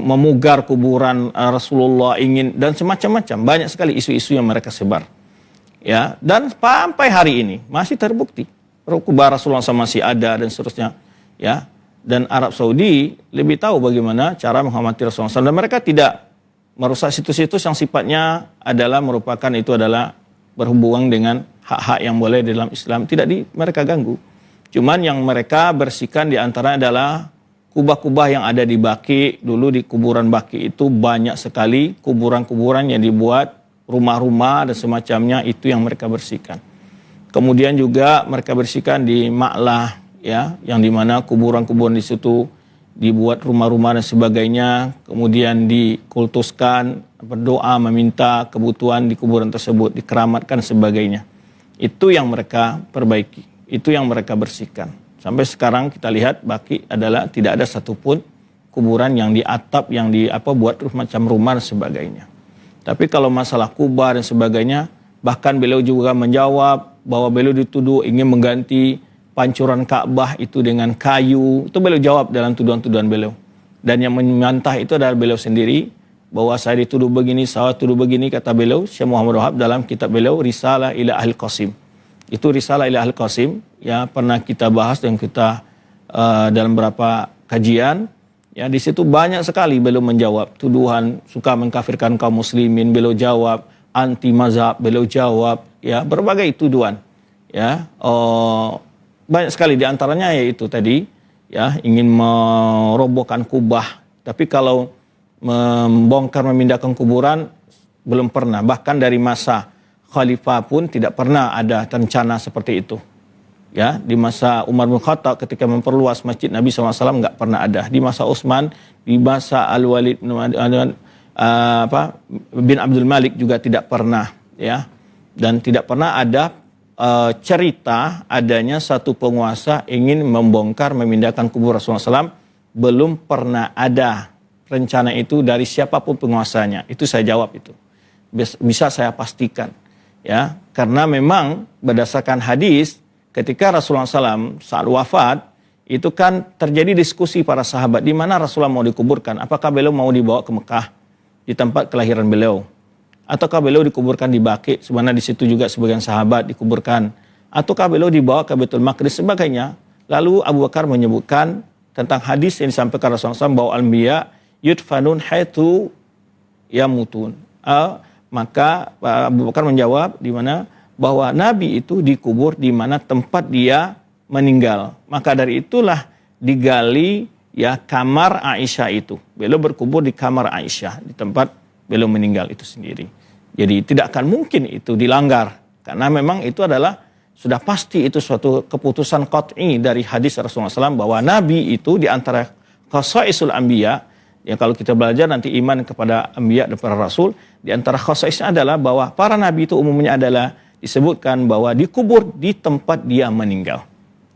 memugar kuburan Rasulullah, ingin, dan semacam-macam. Banyak sekali isu-isu yang mereka sebar. Ya, dan sampai hari ini masih terbukti kubah Rasulullah masih ada dan seterusnya. Ya, dan Arab Saudi lebih tahu bagaimana cara menghormati Rasulullah SAW. Dan mereka tidak merusak situs-situs yang sifatnya adalah merupakan itu adalah berhubungan dengan hak-hak yang boleh dalam Islam, tidak mereka ganggu. Cuman yang mereka bersihkan di antara adalah kubah-kubah yang ada di Baqi. Dulu di kuburan Baqi itu banyak sekali kuburan-kuburan yang dibuat rumah-rumah dan semacamnya, itu yang mereka bersihkan. Kemudian juga mereka bersihkan di Ma'lah, ya, yang dimana kuburan-kuburan di situ dibuat rumah-rumah dan sebagainya, kemudian dikultuskan, berdoa, meminta kebutuhan di kuburan tersebut, dikeramatkan sebagainya. Itu yang mereka perbaiki, itu yang mereka bersihkan. Sampai sekarang kita lihat Baqi adalah tidak ada satupun kuburan yang di atap, yang buat macam rumah dan sebagainya. Tapi kalau masalah kubah dan sebagainya, bahkan beliau juga menjawab bahwa beliau dituduh ingin mengganti pancuran Ka'bah itu dengan kayu. Itu beliau jawab dalam tuduhan-tuduhan beliau. Dan yang membantah itu adalah beliau sendiri, bahwa saya dituduh begini, saya tuduh begini, kata beliau, Syekh Muhammad Wahab dalam kitab beliau, Risalah ila Ahlul Qasim. Itu Risalah ila Ahlul Qasim, ya, pernah kita bahas dan kita dalam beberapa kajian. Ya, di situ banyak sekali beliau menjawab tuduhan suka mengkafirkan kaum muslimin, beliau jawab anti mazhab, beliau jawab, ya, berbagai tuduhan. Ya, banyak sekali di antaranya yaitu tadi, ya, ingin merobohkan kubah. Tapi kalau membongkar, memindahkan kuburan belum pernah. Bahkan dari masa khalifah pun tidak pernah ada rencana seperti itu. Ya, di masa Umar bin Khattab ketika memperluas masjid Nabi SAW nggak pernah ada. Di masa Utsman, di masa Al-Walid bin Abdul Malik juga tidak pernah, ya. Dan tidak pernah ada cerita adanya satu penguasa ingin membongkar, memindahkan kubur Rasulullah SAW. Belum pernah ada rencana itu dari siapapun penguasanya. Itu saya jawab itu. Bisa saya pastikan. Ya, karena memang berdasarkan hadis, ketika Rasulullah SAW saat wafat, itu kan terjadi diskusi para sahabat, di mana Rasulullah mau dikuburkan. Apakah beliau mau dibawa ke Mekah, di tempat kelahiran beliau? Ataukah beliau dikuburkan di Baqi, sebenarnya di situ juga sebagian sahabat dikuburkan? Ataukah beliau dibawa ke Baitul Maqdis, sebagainya? Lalu Abu Bakar menyebutkan tentang hadis yang disampaikan Rasulullah SAW, bahwa al-anbiya yudfanun haitsu yamutun. Maka Abu Bakar menjawab di mana bahwa Nabi itu dikubur di mana tempat dia meninggal. Maka dari itulah digali, ya, kamar Aisyah itu. Beliau berkubur di kamar Aisyah, di tempat beliau meninggal itu sendiri. Jadi tidak akan mungkin itu dilanggar, karena memang itu adalah sudah pasti itu suatu keputusan qat'i dari hadis Rasulullah SAW, bahwa Nabi itu di antara khasaisul anbiya, yang kalau kita belajar nanti iman kepada anbiya dan para rasul, di antara khasaisnya adalah bahwa para nabi itu umumnya adalah disebutkan bahwa dikubur di tempat dia meninggal.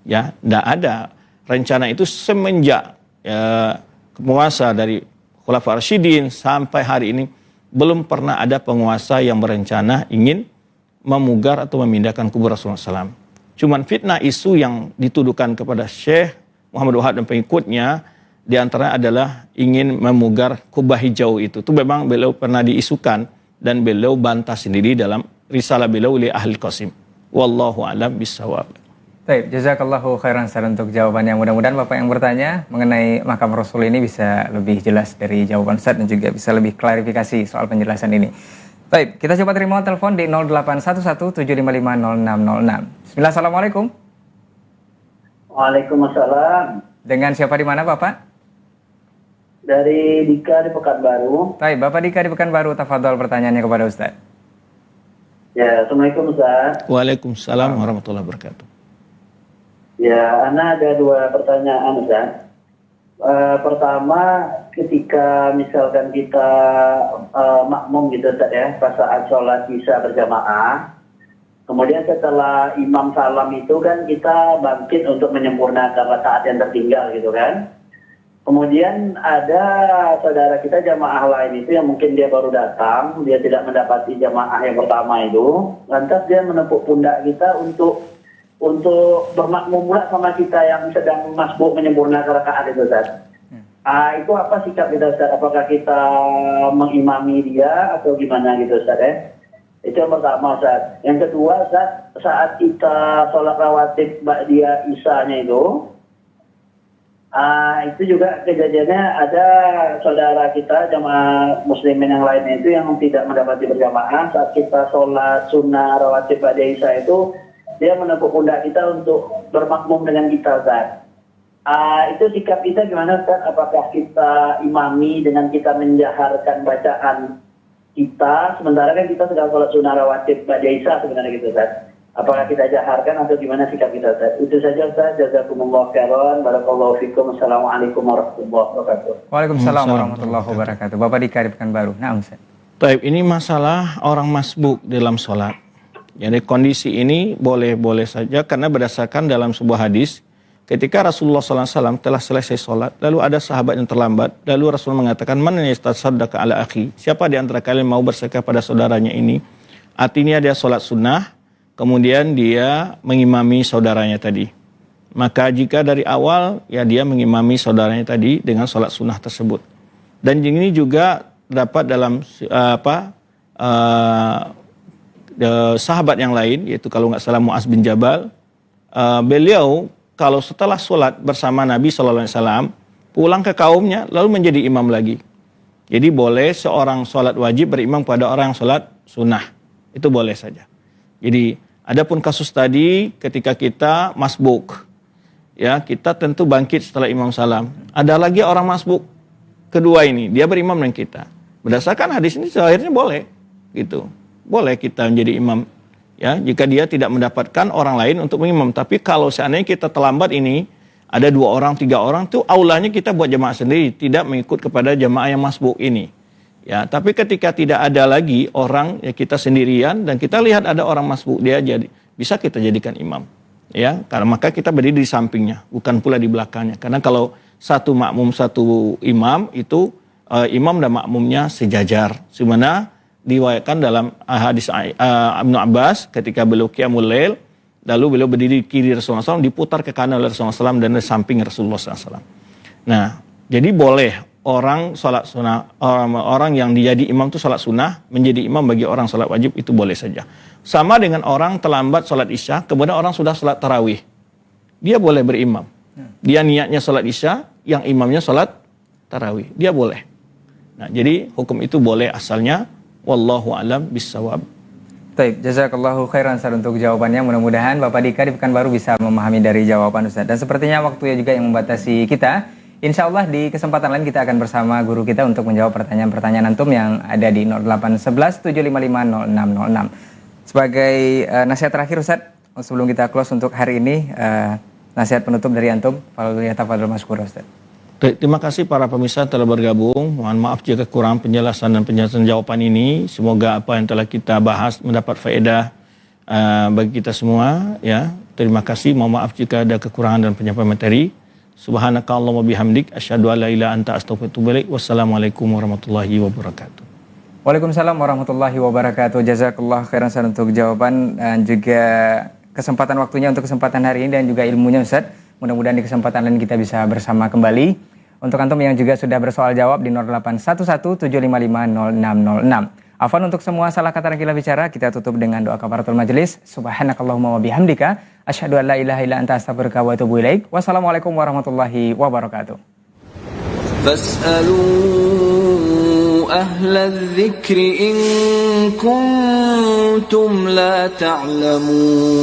Ya, tidak ada rencana itu semenjak penguasa dari Khulafaur Rasyidin sampai hari ini, belum pernah ada penguasa yang berencana ingin memugar atau memindahkan kubur Rasulullah SAW. Cuman fitnah isu yang dituduhkan kepada Syekh Muhammad Wahab dan pengikutnya, di antara adalah ingin memugar kubah hijau itu. Itu memang beliau pernah diisukan dan beliau bantah sendiri dalam risalah beliau li Ahlul Qasim. Wallahu a'lam bishawab. Baik, jazakallahu khairan Ustaz untuk jawabannya. Mudah-mudahan Bapak yang bertanya mengenai makam Rasul ini bisa lebih jelas dari jawaban Ustaz dan juga bisa lebih klarifikasi soal penjelasan ini. Baik, kita coba terima telepon di 0811755606. Bismillah, assalamualaikum. Waalaikumsalam. Dengan siapa di mana Bapak? Dari Dika di Pekanbaru. Baik, Bapak Dika di Pekanbaru, tafadhol pertanyaannya kepada Ustaz. Ya, Assalamualaikum Ustaz. Waalaikumsalam warahmatullahi wabarakatuh. Ya, Ana ada 2 pertanyaan Ustaz. Pertama, ketika misalkan kita makmum gitu Ustaz ya, pas saat sholat isya berjamaah, kemudian setelah imam salam itu kan kita bangkit untuk menyempurnakan rakaat yang tertinggal gitu kan. Kemudian ada saudara kita jamaah lain itu yang mungkin dia baru datang, dia tidak mendapati jamaah yang pertama itu, lantas dia menepuk pundak kita untuk bermakmum pula sama kita yang sedang masbuk menyempurnakan rakaat itu Ustaz. Itu apa sikap kita Ustaz? Apakah kita mengimami dia atau gimana gitu Ustaz ya? Itu yang pertama Ustaz. Yang kedua Ustaz, saat kita sholat rawatib ba'diyah isya-nya itu juga kejadiannya ada saudara kita jamaah muslimin yang lainnya itu yang tidak mendapati berjamaah saat kita sholat sunnah rawatib ba'diyah isya itu dia menepuk pundak kita untuk bermakmum dengan kita Ustaz. Itu sikap kita gimana Ustaz? Apakah kita imami dengan kita menjaharkan bacaan kita sementara kan kita sedang sholat sunnah rawatib ba'diyah isya sebenarnya gitu Ustaz? Apakah kita jaharkan atau gimana sikap kita Ustaz? Itu saja Ustaz. Jazakumullah khairan. Barakallahu fikum. Assalamualaikum warahmatullahi wabarakatuh. Waalaikumsalam warahmatullahi wabarakatuh. Bapak Dika di Pekanbaru. Nah, Ustaz. Baik, ini masalah orang masbuk dalam sholat. Jadi kondisi ini boleh-boleh saja karena berdasarkan dalam sebuah hadis ketika Rasulullah SAW telah selesai sholat, lalu ada sahabat yang terlambat, lalu Rasul mengatakan, "Man yastasaddaqa ala akhi?" Siapa di antara kalian mau bersedekah pada saudaranya ini? Artinya dia sholat sunnah, kemudian dia mengimami saudaranya tadi. Maka jika dari awal ya dia mengimami saudaranya tadi dengan sholat sunnah tersebut. Dan ini juga dapat dalam sahabat yang lain, yaitu kalau nggak salah Mu'az bin Jabal, beliau kalau setelah sholat bersama Nabi SAW pulang ke kaumnya lalu menjadi imam lagi. Jadi boleh seorang sholat wajib berimam pada orang sholat sunnah, itu boleh saja. Jadi adapun kasus tadi ketika kita masbuk, ya kita tentu bangkit setelah imam salam. Ada lagi orang masbuk kedua ini, dia berimam dengan kita. Berdasarkan hadis ini akhirnya boleh, gitu. Boleh kita menjadi imam, ya jika dia tidak mendapatkan orang lain untuk mengimam. Tapi kalau seandainya kita terlambat ini, ada 2 orang, 3 orang, tuh aulanya kita buat jamaah sendiri, tidak mengikut kepada jamaah yang masbuk ini. Ya, tapi ketika tidak ada lagi orang, ya kita sendirian dan kita lihat ada orang masbuk, dia jadi bisa kita jadikan imam. Ya, karena maka kita berdiri di sampingnya, bukan pula di belakangnya. Karena kalau satu makmum satu imam itu imam dan makmumnya sejajar. Sebenarnya diwayatkan dalam hadis Ibnu Abbas ketika beliau qiyamul lail, lalu beliau berdiri di kiri Rasulullah SAW, diputar ke kanan oleh Rasulullah SAW dan di samping Rasulullah SAW. Nah, jadi boleh orang sholat sunnah, orang yang jadi imam itu sholat sunnah, menjadi imam bagi orang sholat wajib itu boleh saja. Sama dengan orang terlambat sholat isya, kemudian orang sudah sholat tarawih, dia boleh berimam. Dia niatnya sholat isya, yang imamnya sholat tarawih, dia boleh. Nah, jadi hukum itu boleh asalnya. Wallahu a'lam bissawab. Baik, jazakallahu khairan Ustaz untuk jawabannya. Mudah-mudahan Bapak Dika di Pekanbaru bisa memahami dari jawaban Ustaz. Dan sepertinya waktunya juga yang membatasi kita. Insya Allah di kesempatan lain kita akan bersama guru kita untuk menjawab pertanyaan-pertanyaan antum yang ada di 0811 755 0606. Sebagai nasihat terakhir Ustaz, sebelum kita close untuk hari ini, nasihat penutup dari antum, Fadhil Maskur Ustaz. Terima kasih para pemirsa telah bergabung. Mohon maaf jika kurang penjelasan dan penjelasan jawaban ini. Semoga apa yang telah kita bahas mendapat faedah bagi kita semua. Ya, terima kasih. Mohon maaf jika ada kekurangan dan penyampaian materi. Subhanakallahumma bihamdik asyhadu an la ilaha anta astaghfiruka wa atubu ilaik. Wassalamualaikum warahmatullahi wabarakatuh. Waalaikumsalam warahmatullahi wabarakatuh. Jazakallah khairan Ustaz untuk jawaban dan juga kesempatan waktunya untuk kesempatan hari ini dan juga ilmunya Ustaz. Mudah-mudahan di kesempatan lain kita bisa bersama kembali. Untuk antum yang juga sudah bersoal jawab di 0811 755 0606. Afwan untuk semua salah kata dan khilaf bicara, kita tutup dengan doa kafaratul majelis. Subhanakallahumma wa bihamdika asyhadu an la ilaha illa anta astaghfiruka wa atubu ilaik. Wassalamualaikum warahmatullahi wabarakatuh. Fas'alu ahla dzikri in kuntum la ta'lamun.